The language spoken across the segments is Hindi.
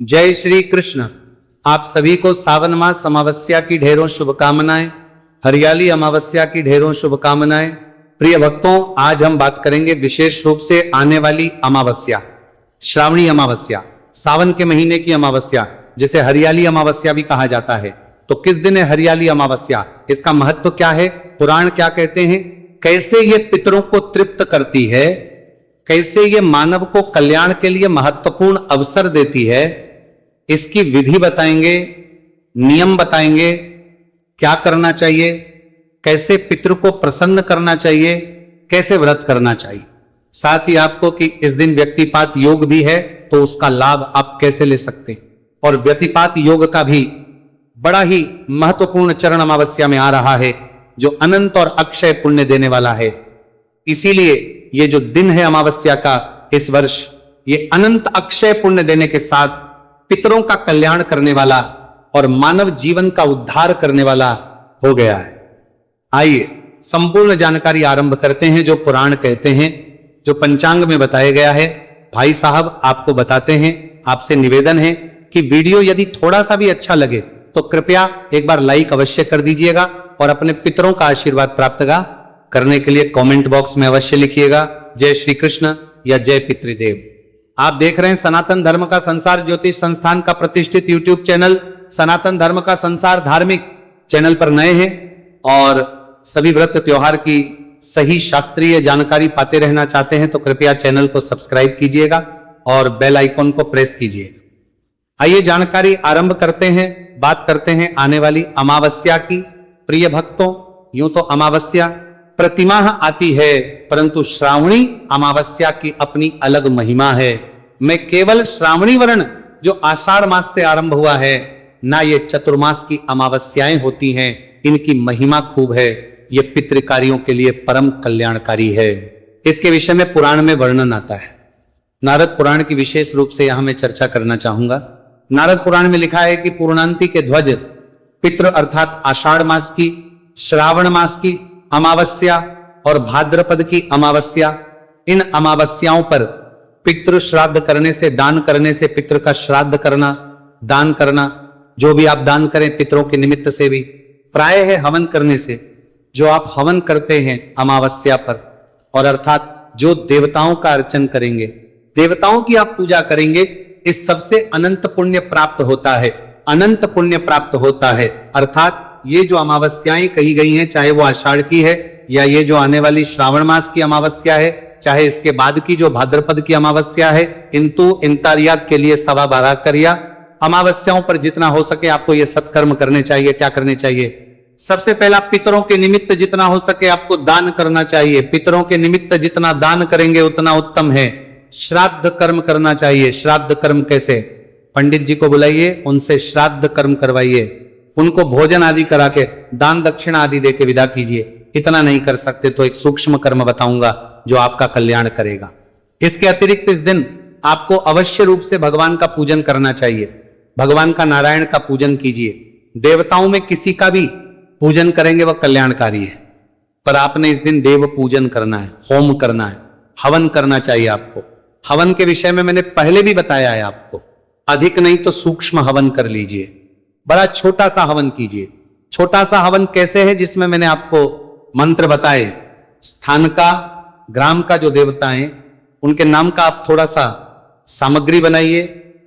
जय श्री कृष्ण। आप सभी को सावन मास अमावस्या की ढेरों शुभकामनाएं, हरियाली अमावस्या की ढेरों शुभकामनाएं। प्रिय भक्तों, आज हम बात करेंगे विशेष रूप से आने वाली अमावस्या, श्रावणी अमावस्या, सावन के महीने की अमावस्या, जिसे हरियाली अमावस्या भी कहा जाता है। तो किस दिन है हरियाली अमावस्या, इसका महत्व क्या है, पुराण क्या कहते हैं, कैसे ये पितरों को तृप्त करती है, कैसे ये मानव को कल्याण के लिए महत्वपूर्ण अवसर देती है, इसकी विधि बताएंगे, नियम बताएंगे, क्या करना चाहिए, कैसे पितृ को प्रसन्न करना चाहिए, कैसे व्रत करना चाहिए। साथ ही आपको कि इस दिन व्यतिपात योग भी है, तो उसका लाभ आप कैसे ले सकते हैं। और व्यतिपात योग का भी बड़ा ही महत्वपूर्ण चरण अमावस्या में आ रहा है, जो अनंत और अक्षय पुण्य देने वाला है। इसीलिए ये जो दिन है अमावस्या का इस वर्ष, ये अनंत अक्षय पुण्य देने के साथ पितरों का कल्याण करने वाला और मानव जीवन का उद्धार करने वाला हो गया है। आइए संपूर्ण जानकारी आरंभ करते हैं। जो पुराण कहते हैं, जो पंचांग में बताया गया है, भाई साहब आपको बताते हैं। आपसे निवेदन है कि वीडियो यदि थोड़ा सा भी अच्छा लगे तो कृपया एक बार लाइक अवश्य कर दीजिएगा और अपने पितरों का आशीर्वाद प्राप्त करने के लिए कमेंट बॉक्स में अवश्य लिखिएगा जय श्री कृष्ण या जय पितृदेव। आप देख रहे हैं सनातन धर्म का संसार ज्योतिष संस्थान का प्रतिष्ठित यूट्यूब चैनल सनातन धर्म का संसार धार्मिक चैनल पर नए हैं और सभी व्रत त्योहार की सही शास्त्रीय जानकारी पाते रहना चाहते हैं तो कृपया चैनल को सब्सक्राइब कीजिएगा और बेल आइकॉन को प्रेस कीजिएगा। आइए जानकारी आरंभ करते हैं। बात करते हैं आने वाली अमावस्या की। प्रिय भक्तों, यूं तो अमावस्या प्रतिमाह आती है, परंतु श्रावणी अमावस्या की अपनी अलग महिमा है। मैं केवल श्रावणी वर्ण जो आषाढ़ मास से आरंभ हुआ है, ना ये चतुर्मास की अमावस्याएं होती हैं, इनकी महिमा खूब है। ये पितृकार्यों के लिए परम कल्याणकारी है। इसके विषय में पुराण में वर्णन आता है। नारद पुराण की विशेष रूप से यहां मैं चर्चा करना चाहूंगा। नारद पुराण में लिखा है कि पूर्णांति के ध्वज पितृ अर्थात आषाढ़ मास की, श्रावण मास की अमावस्या और भाद्रपद की अमावस्या, इन अमावस्याओं पर पितृ श्राद्ध करने से, दान करने से, पितृ का श्राद्ध करना, दान करना, जो भी आप दान करें पितरों के निमित्त से भी, प्राय है हवन करने से। जो आप हवन करते हैं अमावस्या पर, और अर्थात जो देवताओं का अर्चन करेंगे, देवताओं की आप पूजा करेंगे, इस सबसे अनंत पुण्य प्राप्त होता है, अनंत पुण्य प्राप्त होता है। अर्थात ये जो अमावस्याएं कही गई हैं, चाहे वो आषाढ़ की है या ये जो आने वाली श्रावण मास की अमावस्या है, चाहे इसके बाद की जो भाद्रपद की अमावस्या है, इंतु इंतारियात के लिए 12.5 करिया अमावस्याओं पर जितना हो सके आपको ये सत्कर्म करने चाहिए। क्या करने चाहिए? सबसे पहला पितरों के निमित्त जितना हो सके आपको दान करना चाहिए। पितरों के निमित्त जितना दान करेंगे उतना उत्तम है। श्राद्ध कर्म करना चाहिए। श्राद्ध कर्म कैसे? पंडित जी को बुलाइए, उनसे श्राद्ध कर्म करवाइए, उनको भोजन आदि करा के दान दक्षिणा आदि देके विदा कीजिए। इतना नहीं कर सकते तो एक सूक्ष्म कर्म बताऊंगा जो आपका कल्याण करेगा। इसके अतिरिक्त इस दिन आपको अवश्य रूप से भगवान का पूजन करना चाहिए। भगवान का, नारायण का पूजन कीजिए। देवताओं में किसी का भी पूजन करेंगे वह कल्याणकारी है, पर आपने इस दिन देव पूजन करना है, होम करना है, हवन करना चाहिए आपको। हवन के विषय में मैंने पहले भी बताया है आपको। अधिक नहीं तो सूक्ष्म हवन कर लीजिए, बड़ा छोटा सा हवन कीजिए। छोटा सा हवन कैसे है? जिसमें मैंने आपको मंत्र बताए। स्थान का, ग्राम का जो देवता हैं उनके नाम का आप थोड़ा सा सामग्री बनाइए,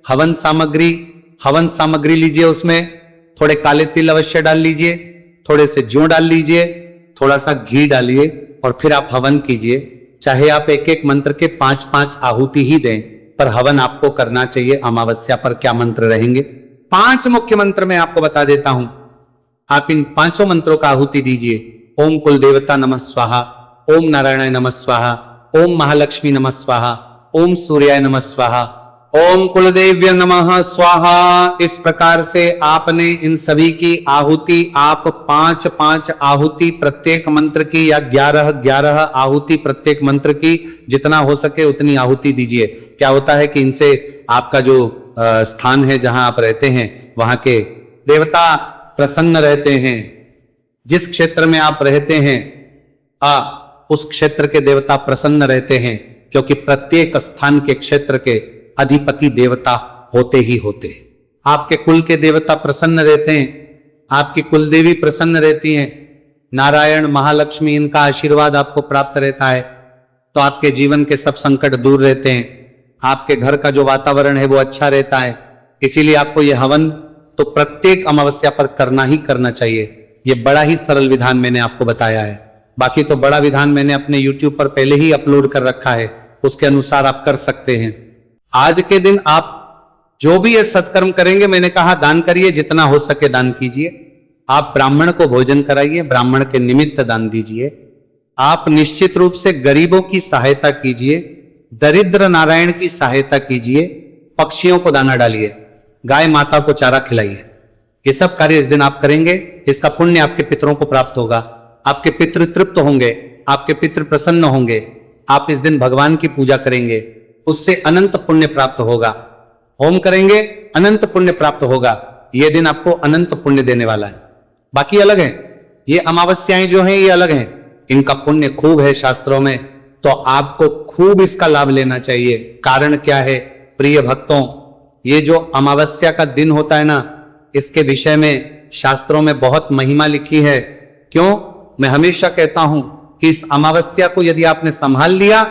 हवन सामग्री लीजिए। उसमें थोड़े काले तिल अवश्य डाल लीजिए, थोड़े से जौ डाल लीजिए, थोड़ा सा घी डालिए और फिर आप हवन कीजिए। चाहे आप एक एक मंत्र के 5-5 आहुति ही दें, पर हवन आपको करना चाहिए। अमावस्या पर क्या मंत्र रहेंगे? 5 मुख्य मंत्र मैं आपको बता देता हूं। आप इन 5 मंत्रों का आहुति दीजिए। ओम कुल देवता नमः स्वाहा, ओम नारायणाय नमः स्वाहा, ओम महालक्ष्मी नमः स्वाहा, ओम सूर्याय नमः स्वाहा, ओम कुलदेव्य नमः स्वाहा। इस प्रकार से आपने इन सभी की आहुति, आप 5-5 आहुति प्रत्येक मंत्र की या 11-11 आहुति प्रत्येक मंत्र की, जितना हो सके उतनी आहुति दीजिए। क्या होता है कि इनसे आपका जो स्थान है जहां आप रहते हैं वहां के देवता प्रसन्न रहते हैं। जिस क्षेत्र में आप रहते हैं उस क्षेत्र के देवता प्रसन्न रहते हैं, क्योंकि प्रत्येक स्थान के क्षेत्र के अधिपति देवता होते ही होते। आपके कुल के देवता प्रसन्न रहते हैं, आपकी कुल देवी प्रसन्न रहती हैं, नारायण महालक्ष्मी इनका आशीर्वाद आपको प्राप्त रहता है, तो आपके जीवन के सब संकट दूर रहते हैं, आपके घर का जो वातावरण है वो अच्छा रहता है। इसीलिए आपको ये हवन तो प्रत्येक अमावस्या पर करना ही करना चाहिए। ये बड़ा ही सरल विधान मैंने आपको बताया है। बाकी तो बड़ा विधान मैंने अपने YouTube पर पहले ही अपलोड कर रखा है, उसके अनुसार आप कर सकते हैं। आज के दिन आप जो भी ये सत्कर्म करेंगे, मैंने कहा दान करिए, जितना हो सके दान कीजिए। आप ब्राह्मण को भोजन कराइए, ब्राह्मण के निमित्त दान दीजिए। आप निश्चित रूप से गरीबों की सहायता कीजिए, दरिद्र नारायण की सहायता कीजिए, पक्षियों को दाना डालिए, गाय माता को चारा खिलाइए। ये सब कार्य इस दिन आप करेंगे, इसका पुण्य आपके पितरों को प्राप्त होगा। आपके पितृ तृप्त होंगे, आपके पितृ प्रसन्न होंगे। आप इस दिन भगवान की पूजा करेंगे, उससे अनंत पुण्य प्राप्त होगा। होम करेंगे, अनंत पुण्य प्राप्त होगा। यह दिन आपको अनंत पुण्य देने वाला है। बाकी अलग है, ये अमावस्याएं जो हैं ये अलग हैं, इनका पुण्य खूब है शास्त्रों में, तो आपको खूब इसका लाभ लेना चाहिए। कारण क्या है प्रिय भक्तों, ये जो अमावस्या का दिन होता है ना, इसके विषय में शास्त्रों में बहुत महिमा लिखी है। क्यों? मैं हमेशा कहता हूं कि इस अमावस्या को यदि आपने संभाल लिया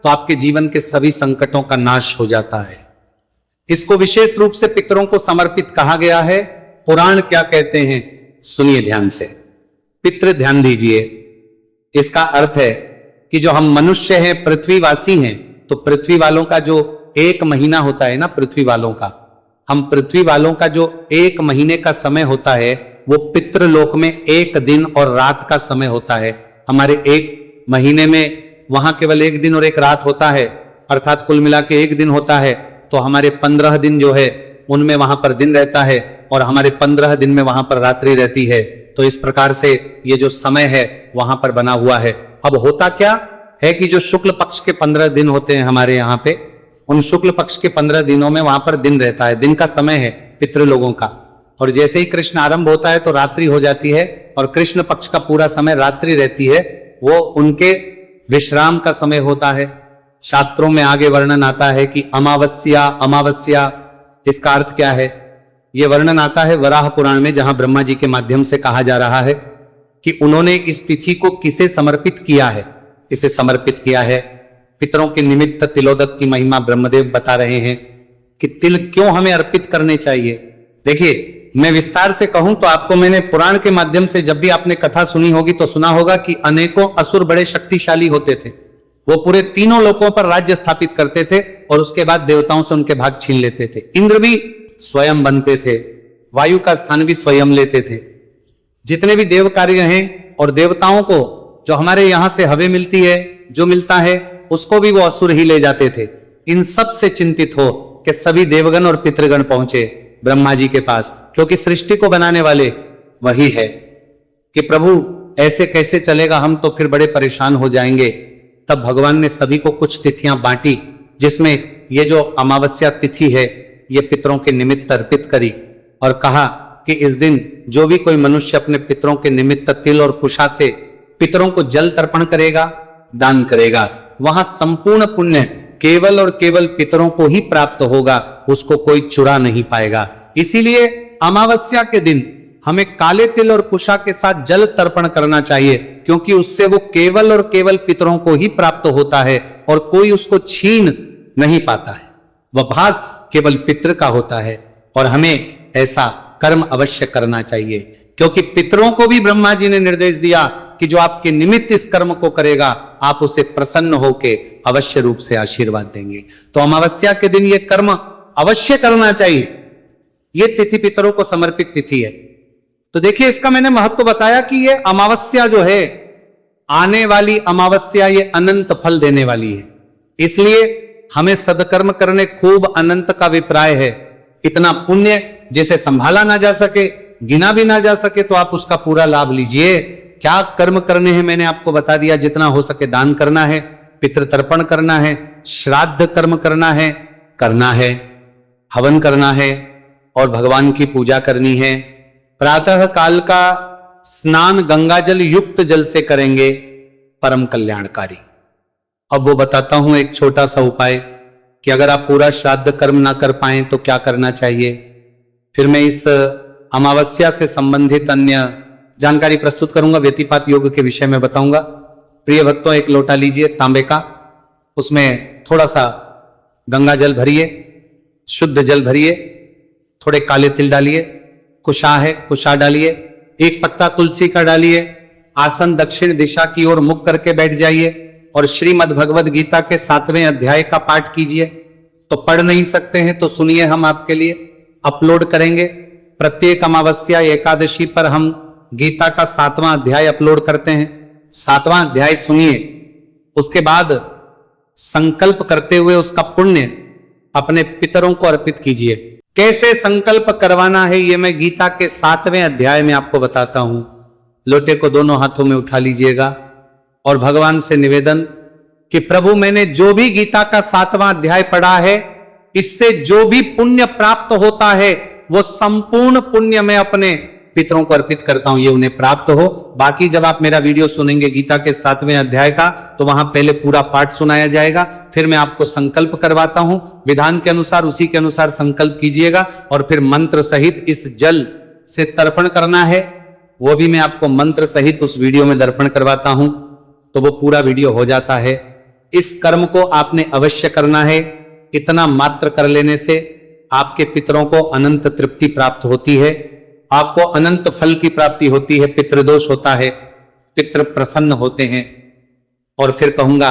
तो आपके जीवन के सभी संकटों का नाश हो जाता है। इसको विशेष रूप से पितरों को समर्पित कहा गया है। पुराण क्या कहते हैं सुनिए ध्यान से। पितृ ध्यान दीजिए, इसका अर्थ है कि जो हम मनुष्य हैं, पृथ्वीवासी हैं, तो पृथ्वी वालों का जो एक महीना होता है ना, पृथ्वी वालों का, हम पृथ्वी वालों का जो एक महीने का समय होता है वो पितृलोक में एक दिन और रात का समय होता है। हमारे एक महीने में वहां केवल एक दिन और एक रात होता है, अर्थात कुल मिला के एक दिन होता है। तो हमारे 15 दिन जो है उनमें वहां पर दिन रहता है और हमारे 15 दिन में वहां पर रात्रि रहती है। तो इस प्रकार से ये जो समय है वहां पर बना हुआ है। अब होता क्या है कि जो शुक्ल पक्ष के 15 दिन होते हैं हमारे यहाँ पे, उन शुक्ल पक्ष के 15 दिनों में वहां पर दिन रहता है, दिन का समय है पितृ लोगों का। और जैसे ही कृष्ण आरंभ होता है तो रात्रि हो जाती है और कृष्ण पक्ष का पूरा समय रात्रि रहती है, वो उनके विश्राम का समय होता है। शास्त्रों में आगे वर्णन आता है कि अमावस्या अमावस्या, इसका अर्थ क्या है? यह वर्णन आता है वराह पुराण में, जहां ब्रह्मा जी के माध्यम से कहा जा रहा है कि उन्होंने इस तिथि को किसे समर्पित किया है। इसे समर्पित किया है पितरों के निमित्त। तिलोदक की महिमा ब्रह्मदेव बता रहे हैं कि तिल क्यों हमें अर्पित करने चाहिए। देखिए, मैं विस्तार से कहूं तो आपको मैंने पुराण के माध्यम से, जब भी आपने कथा सुनी होगी तो सुना होगा कि अनेकों असुर बड़े शक्तिशाली होते थे। वो पूरे तीनों लोकों पर राज्य स्थापित करते थे और उसके बाद देवताओं से उनके भाग छीन लेते थे। इंद्र भी स्वयं बनते थे, वायु का स्थान भी स्वयं लेते थे। जितने भी देव कार्य हैं और देवताओं को जो हमारे यहां से हवे मिलती है, जो मिलता है उसको भी वो असुर ही ले जाते थे। इन सब से चिंतित हो कि सभी देवगण और पितृगण पहुंचे ब्रह्मा जी के पास, क्योंकि सृष्टि को बनाने वाले वही है। कि प्रभु ऐसे कैसे चलेगा, हम तो फिर बड़े परेशान हो जाएंगे। तब भगवान ने सभी को कुछ तिथियां बांटी, जिसमें ये जो अमावस्या तिथि है ये पितरों के निमित्त अर्पित करी और कहा कि इस दिन जो भी कोई मनुष्य अपने पितरों के निमित्त तिल और कुशा से पितरों को जल तर्पण करेगा, दान करेगा, वहां संपूर्ण पुण्य केवल और केवल पितरों को ही प्राप्त होगा, उसको कोई चुरा नहीं पाएगा। इसीलिए अमावस्या के दिन हमें काले तिल और कुशा के साथ जल तर्पण करना चाहिए, क्योंकि उससे वो केवल और केवल पितरों को ही प्राप्त होता है और कोई उसको छीन नहीं पाता है। वह भाग केवल पितृ का होता है और हमें ऐसा कर्म अवश्य करना चाहिए, क्योंकि पितरों को भी ब्रह्मा जी ने निर्देश दिया कि जो आपके निमित्त इस कर्म को करेगा आप उसे प्रसन्न होके अवश्य रूप से आशीर्वाद देंगे। तो अमावस्या के दिन यह कर्म अवश्य करना चाहिए। यह तिथि पितरों को समर्पित तिथि है। तो देखिए, इसका मैंने महत्व बताया कि यह अमावस्या जो है, आने वाली अमावस्या, ये अनंत फल देने वाली है। इसलिए हमें सदकर्म करने खूब अनंत का विप्राय है। इतना पुण्य जिसे संभाला ना जा सके, गिना भी ना जा सके, तो आप उसका पूरा लाभ लीजिए। क्या कर्म करने हैं मैंने आपको बता दिया। जितना हो सके दान करना है, पितृतर्पण करना है, श्राद्ध कर्म करना है, हवन करना है और भगवान की पूजा करनी है। प्रातः काल का स्नान गंगा जल युक्त जल से करेंगे, परम कल्याणकारी। अब वो बताता हूं एक छोटा सा उपाय। कि अगर आप पूरा श्राद्ध कर्म ना कर पाए तो क्या करना चाहिए। फिर मैं इस अमावस्या से संबंधित अन्य जानकारी प्रस्तुत करूंगा, व्यतिपात योग के विषय में बताऊंगा। प्रिय भक्तों, एक लोटा लीजिए तांबे का, उसमें थोड़ा सा गंगा जल भरिए, शुद्ध जल भरिए, थोड़े काले तिल डालिए, कुशा है कुशा डालिए, एक पत्ता तुलसी का डालिए, आसन दक्षिण दिशा की ओर मुख करके बैठ जाइए और श्रीमद् भगवद गीता के 7वें अध्याय का पाठ कीजिए। तो पढ़ नहीं सकते हैं तो सुनिए, हम आपके लिए अपलोड करेंगे। प्रत्येक अमावस्या एकादशी पर हम गीता का 7वां अध्याय अपलोड करते हैं। 7वां अध्याय सुनिए, उसके बाद संकल्प करते हुए उसका पुण्य अपने पितरों को अर्पित कीजिए। कैसे संकल्प करवाना है ये मैं गीता के 7वें अध्याय में आपको बताता हूं। लोटे को दोनों हाथों में उठा लीजिएगा और भगवान से निवेदन कि प्रभु, मैंने जो भी गीता का 7वां अध्याय पढ़ा है, इससे जो भी पुण्य प्राप्त होता है वो संपूर्ण पुण्य मैं अपने पितरों को अर्पित करता हूं, ये उन्हें प्राप्त हो। बाकी जब आप मेरा वीडियो सुनेंगे गीता के 7वें अध्याय का, तो वहां पहले पूरा पाठ सुनाया जाएगा, फिर मैं आपको संकल्प करवाता हूं, विधान के अनुसार उसी के अनुसार संकल्प कीजिएगा और फिर मंत्र सहित इस जल से तर्पण करना है। वो भी मैं आपको मंत्र सहित उस वीडियो में दर्पण करवाता हूं, तो वो पूरा वीडियो हो जाता है। इस कर्म को आपने अवश्य करना है। इतना मात्र कर लेने से आपके पितरों को अनंत तृप्ति प्राप्त होती है, आपको अनंत फल की प्राप्ति होती है, पितृदोष होता है, पितृ प्रसन्न होते हैं। और फिर कहूंगा,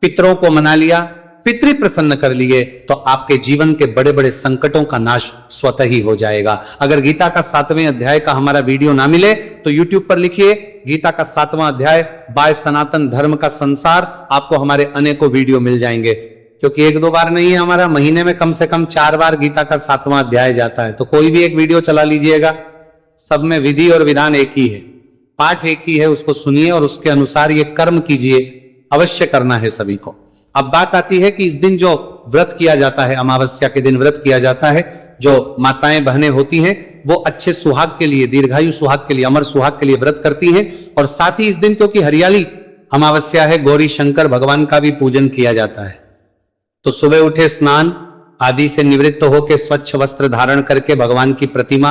पितरों को मना लिया, पितृ प्रसन्न कर लिए, तो आपके जीवन के बड़े बड़े संकटों का नाश स्वतः ही हो जाएगा। अगर गीता का 7वें अध्याय का हमारा वीडियो ना मिले तो YouTube पर लिखिए गीता का 7वां अध्याय बाय सनातन धर्म का संसार, आपको हमारे अनेकों वीडियो मिल जाएंगे। क्योंकि एक दो बार नहीं है, हमारा महीने में कम से कम 4 बार गीता का 7वां अध्याय जाता है। तो कोई भी एक वीडियो चला लीजिएगा, सब में विधि और विधान एक ही है, पाठ एक ही है, उसको सुनिए और उसके अनुसार ये कर्म कीजिए। अवश्य करना है सभी को। अब बात आती है कि इस दिन जो व्रत किया जाता है, अमावस्या के दिन व्रत किया जाता है, जो माताएं बहनें होती हैं वो अच्छे सुहाग के लिए, दीर्घायु सुहाग के लिए, अमर सुहाग के लिए व्रत करती हैं। और साथ ही इस दिन क्योंकि हरियाली अमावस्या है, गौरी शंकर भगवान का भी पूजन किया जाता है। तो सुबह उठे स्नान आदि से निवृत्त होकर स्वच्छ वस्त्र धारण करके भगवान की प्रतिमा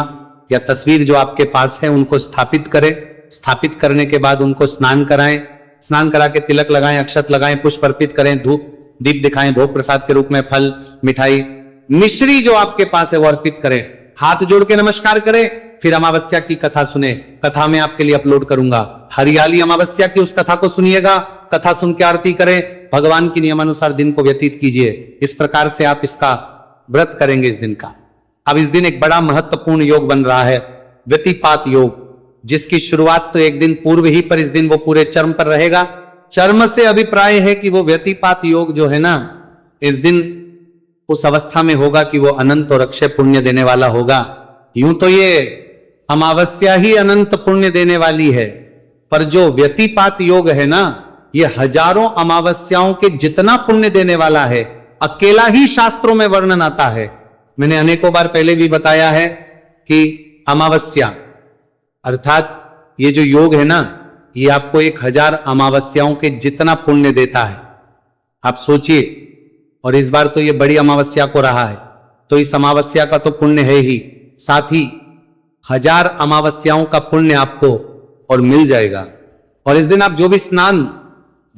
या तस्वीर जो आपके पास है उनको स्थापित करें। स्थापित करने के बाद उनको स्नान कराएं, स्नान करा के तिलक लगाएं, अक्षत लगाएं, पुष्प अर्पित करें, धूप दीप दिखाएं, भोग प्रसाद के रूप में फल मिठाई मिश्री जो आपके पास है वो अर्पित करें, हाथ जोड़ के नमस्कार करें। फिर अमावस्या की कथा सुने, कथा में आपके लिए अपलोड करूंगा। हरियाली अमावस्या की उस कथा को सुनिएगा, कथा सुन के आरती करें, भगवान की नियमानुसार दिन को व्यतीत कीजिए। इस प्रकार से आप इसका व्रत करेंगे इस दिन का। अब इस दिन एक बड़ा महत्वपूर्ण योग बन रहा है, व्यतिपात योग, जिसकी शुरुआत तो एक दिन पूर्व ही, पर इस दिन वो पूरे चरम पर रहेगा। चरम से अभिप्राय है कि वो व्यतिपात योग जो है ना, इस दिन उस अवस्था में होगा कि वो अनंत और अक्षय पुण्य देने वाला होगा। यूं तो ये अमावस्या ही अनंत पुण्य देने वाली है, पर जो व्यतिपात योग है ना, ये हजारों अमावस्याओं के जितना पुण्य देने वाला है, अकेला ही शास्त्रों में वर्णन आता है। मैंने अनेकों बार पहले भी बताया है कि अमावस्या अर्थात ये जो योग है ना, ये आपको 1000 अमावस्याओं के जितना पुण्य देता है। आप सोचिए, और इस बार तो ये बड़ी अमावस्या को रहा है, तो इस अमावस्या का तो पुण्य है ही, साथ ही 1000 अमावस्याओं का पुण्य आपको और मिल जाएगा। और इस दिन आप जो भी स्नान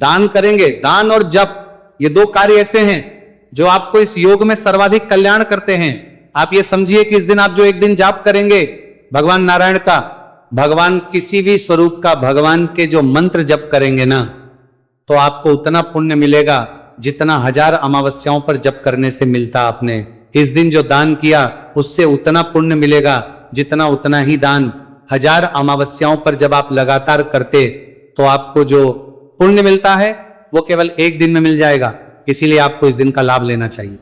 दान करेंगे, दान और जप, ये 2 कार्य ऐसे हैं जो आपको इस योग में सर्वाधिक कल्याण करते हैं। आप ये समझिए कि इस दिन आप जो एक दिन जाप करेंगे भगवान नारायण का, भगवान किसी भी स्वरूप का, भगवान के जो मंत्र जप करेंगे ना, तो आपको उतना पुण्य मिलेगा जितना 1000 अमावस्याओं पर जप करने से मिलता। आपने इस दिन जो दान किया उससे उतना पुण्य मिलेगा जितना उतना ही दान 1000 अमावस्याओं पर जब आप लगातार करते, तो आपको जो पुण्य मिलता है वो केवल एक दिन में मिल जाएगा। इसीलिए आपको इस दिन का लाभ लेना चाहिए।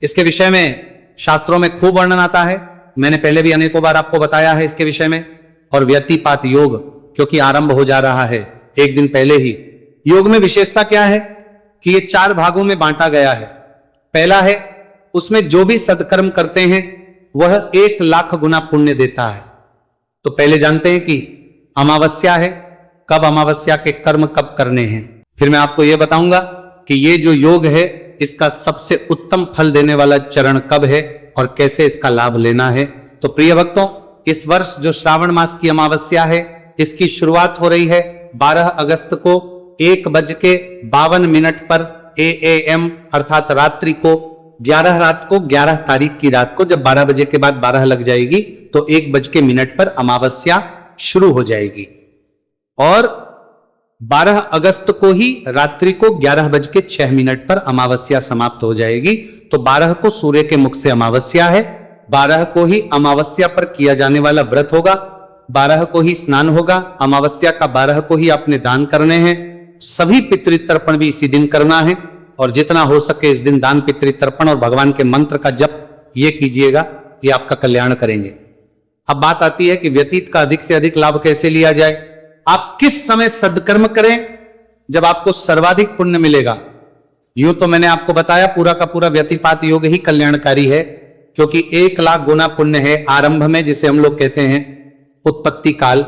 इसके विषय में शास्त्रों में खूब वर्णन आता है, मैंने पहले भी अनेकों बार आपको बताया है इसके विषय में। और व्यतिपात योग क्योंकि आरंभ हो जा रहा है एक दिन पहले ही। योग में विशेषता क्या है कि ये 4 भागों में बांटा गया है। पहला है, उसमें जो भी सत्कर्म करते हैं वह 1 लाख गुना पुण्य देता है। तो पहले जानते हैं कि अमावस्या है, कब अमावस्या के कर्म कब करने हैं। फिर मैं आपको यह बताऊंगा कि ये जो योग है इसका सबसे उत्तम फल देने वाला चरण कब है और कैसे इसका लाभ लेना है। तो प्रिय भक्तों, इस वर्ष जो श्रावण मास की अमावस्या है, इसकी शुरुआत हो रही है 12 अगस्त को 1:52 पर AM अर्थात रात्रि को 11 तारीख की रात को, जब 12 बजे के बाद 12 लग जाएगी तो 1:00 पर अमावस्या शुरू हो जाएगी और 12 अगस्त को ही रात्रि को 11:06 पर अमावस्या समाप्त हो जाएगी। तो 12 को सूर्य के मुख से अमावस्या है, 12 को ही अमावस्या पर किया जाने वाला व्रत होगा, 12 को ही स्नान होगा, अमावस्या का 12 को ही आपने दान करने हैं। सभी पितृतर्पण भी इसी दिन करना है और जितना हो सके इस दिन दान पितृतर्पण और भगवान के मंत्र का जप ये कीजिएगा, ये आपका कल्याण करेंगे। अब बात आती है कि व्यतीत का अधिक से अधिक लाभ कैसे लिया जाए। आप किस समय सदकर्म करें जब आपको सर्वाधिक पुण्य मिलेगा। यूं तो मैंने आपको बताया पूरा का पूरा व्यतिपात योग ही कल्याणकारी है, क्योंकि 1,00,000 गुना पुण्य है आरंभ में, जिसे हम लोग कहते हैं उत्पत्ति काल।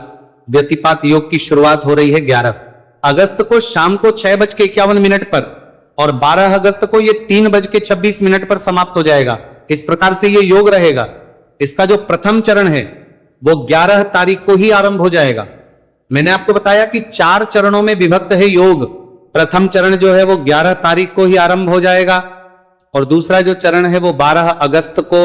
व्यतिपात योग की शुरुआत हो रही है 11 अगस्त को शाम को 6:51 पर और 12 अगस्त को ये 3:26 पर समाप्त हो जाएगा। इस प्रकार से ये योग रहेगा। इसका जो प्रथम चरण है वो 11 तारीख को ही आरंभ हो जाएगा। मैंने आपको बताया कि 4 चरणों में विभक्त है योग। प्रथम चरण जो है वो 11 तारीख को ही आरंभ हो जाएगा और दूसरा जो चरण है वो 12 अगस्त को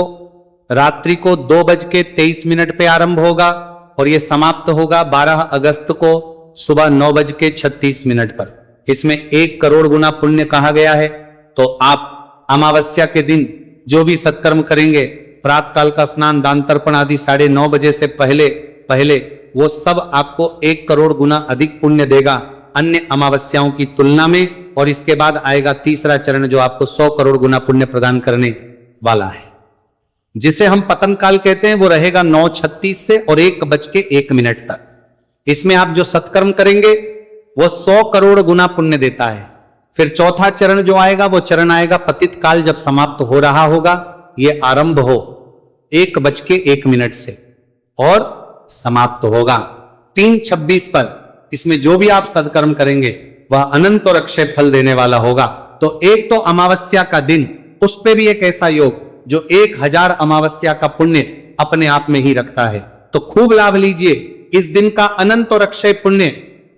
रात्रि को 2:23 पे आरंभ होगा और ये समाप्त होगा 12 अगस्त को सुबह 9:36 पर। इसमें 1 करोड़ गुना पुण्य कहा गया है। तो आप अमावस्या के दिन जो भी सत्कर्म करेंगे, प्रातः काल का स्नान, दान तर्पण आदि 9:30 बजे से पहले वो सब आपको 1 करोड़ गुना अधिक पुण्य देगा अन्य अमावस्याओं की तुलना में। और इसके बाद आएगा तीसरा चरण जो आपको 100 करोड़ गुना पुण्य प्रदान करने वाला है, जिसे हम पतन काल कहते हैं। वो रहेगा 9:36 से और 1:01 तक। इसमें आप जो सत्कर्म करेंगे वो 100 करोड़ गुना पुण्य देता है। फिर चौथा चरण जो आएगा वो चरण आएगा पतित काल, जब समाप्त हो रहा होगा। ये आरंभ हो 1:01 से और समाप्त होगा 3:26 पर। इसमें जो भी आप सत्कर्म करेंगे वह अनंत और अक्षय फल देने वाला होगा। तो एक तो अमावस्या का दिन, उस पे भी एक ऐसा योग जो 1000 अमावस्या का पुण्य अपने आप में ही रखता है। तो खूब लाभ लीजिए, इस दिन का अनंत और अक्षय पुण्य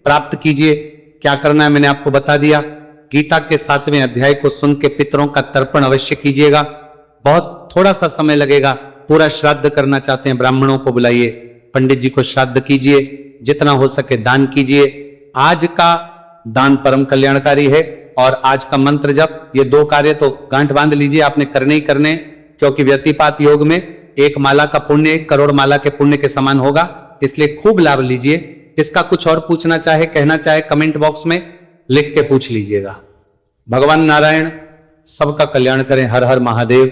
प्राप्त कीजिए। क्या करना है मैंने आपको बता दिया। गीता के 7वें अध्याय को सुन के पितरों का तर्पण अवश्य कीजिएगा। बहुत थोड़ा सा समय लगेगा। पूरा श्राद्ध करना चाहते हैं, ब्राह्मणों को बुलाइए, पंडित जी को श्राद्ध कीजिए, जितना हो सके दान कीजिए। आज का दान परम कल्याणकारी है और आज का मंत्र जप, ये 2 कार्य तो गांठ बांध लीजिए, आपने करने ही करने। क्योंकि व्यतिपात योग में 1 माला का पुण्य 1 करोड़ माला के पुण्य के समान होगा, इसलिए खूब लाभ लीजिए। इसका कुछ और पूछना चाहे, कहना चाहे, कमेंट बॉक्स में लिख के पूछ लीजिएगा। भगवान नारायण सबका कल्याण करें। हर हर महादेव।